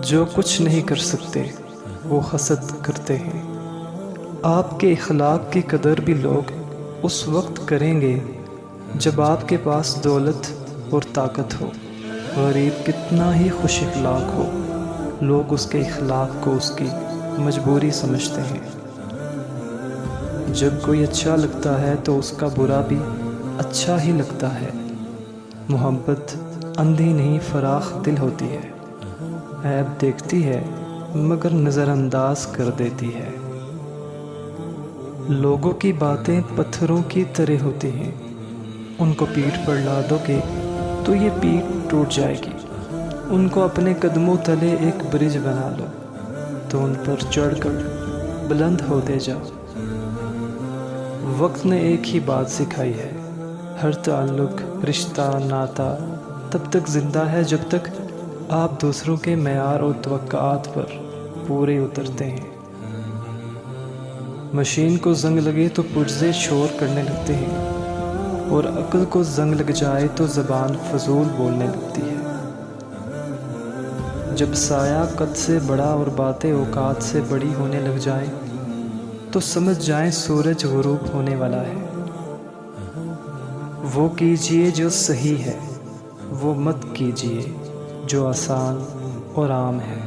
جو کچھ نہیں کر سکتے وہ حسد کرتے ہیں۔ آپ کے اخلاق کی قدر بھی لوگ اس وقت کریں گے جب آپ کے پاس دولت اور طاقت ہو۔ غریب کتنا ہی خوش اخلاق ہو، لوگ اس کے اخلاق کو اس کی مجبوری سمجھتے ہیں۔ جب کوئی اچھا لگتا ہے تو اس کا برا بھی اچھا ہی لگتا ہے۔ محبت اندھی نہیں فراخ دل ہوتی ہے، عیب دیکھتی ہے مگر نظر انداز کر دیتی ہے۔ لوگوں کی باتیں پتھروں کی طرح ہوتی ہیں، ان کو پیٹھ پر لا دو گے تو یہ پیٹھ ٹوٹ جائے گی۔ ان کو اپنے قدموں تلے ایک برج بنا لو تو ان پر چڑھ کر بلند ہوتے جاؤ۔ وقت نے ایک ہی بات سکھائی ہے، ہر تعلق، رشتہ، ناتا تب تک زندہ ہے جب تک آپ دوسروں کے معیار اور توقعات پر پورے اترتے ہیں۔ مشین کو زنگ لگے تو پرزے شور کرنے لگتے ہیں، اور عقل کو زنگ لگ جائے تو زبان فضول بولنے لگتی ہے۔ جب سایہ قد سے بڑا اور باتیں اوقات سے بڑی ہونے لگ جائیں تو سمجھ جائیں سورج غروب ہونے والا ہے۔ وہ کیجئے جو صحیح ہے، وہ مت کیجئے جو آسان اور عام ہے۔